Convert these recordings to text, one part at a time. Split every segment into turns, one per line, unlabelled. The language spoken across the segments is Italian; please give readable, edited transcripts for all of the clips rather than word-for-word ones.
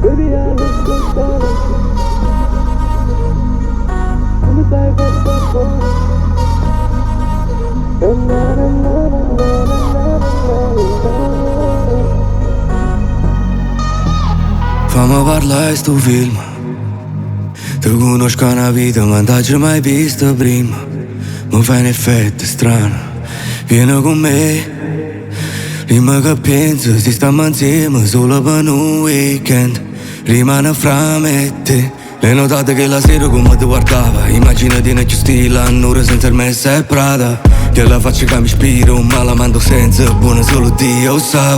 Baby, allo scontrollo. Come stai fatta fuori?
Fammi parlare sto film. Ti conosco una vita ma non t'ho mai visto prima. Mi fai un effetto strano. Vieni con me. Prima che penso si stiamo insieme solo per un weekend. Rimane fra me e te. Le notate che la sera come ti guardava. Immaginati nel stile un'ora senza il messa e Prada. Che la faccia che mi ispira, un malamando senza buono solo Dio sa.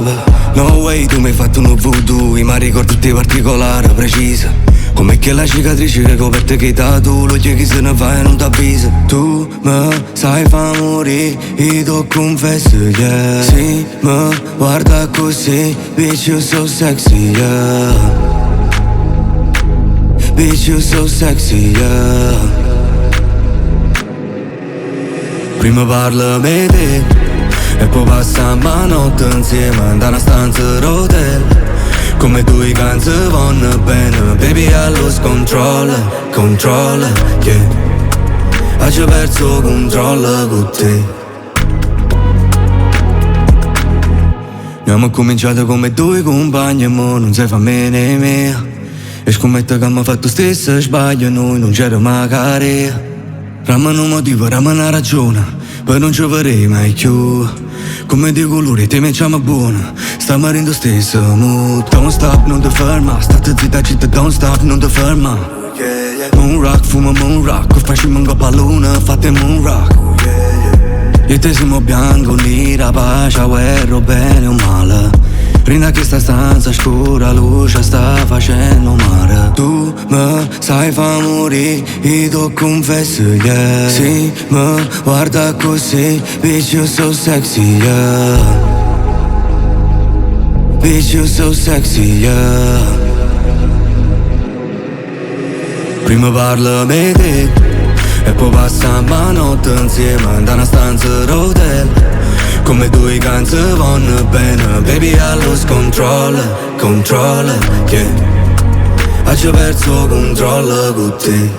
No way, tu mi hai fatto un voodoo, ma ricordo tutti particolari, precisa. Come che la cicatrice che coperte che tatu, lo chi se ne va e non t'avvisa. Tu mi sai fa morire, e tu confesso, yeah. Sì, mi guarda così, bitch you so sexy, yeah. Bitch you so sexy, yeah. Prima parlami te e poi passiamo la notte insieme da una stanza d'hotel. Come due canzoni vanno bene, baby allo scontrollo, controlla, yeah. Ho perso controllo con te. Abbiamo cominciato come due compagni e mo non si fa bene mia. E scommetto che mi fatto stesso sbaglio, noi non c'era mai carea. Ramano un motivo, ramano una ragione, poi non ci vorrei mai più. Come di colore te mettiamo buona, stiamo in stesso mood. Don't stop, non ti ferma, state zitta città, don't stop, non ti ferma. Moon rock, fuma moon rock, facciamo un coppa luna, fate moon rock. Io te siamo bianco, nera, pace, guerra, bene o male. Prima che sta stanza scura, luce sta facendo male. Tu mi sai fa morire, e tu confesso, yeah. Sì, mi guarda così, bitch you so sexy, yeah. Bitch you so sexy, yeah. Prima parlami te e poi passiamo la notte insieme da una stanza d'hotel. Come due canzoni vanno bene, baby allo scontrollo, controlla, yeah. Ho perso controllo con te.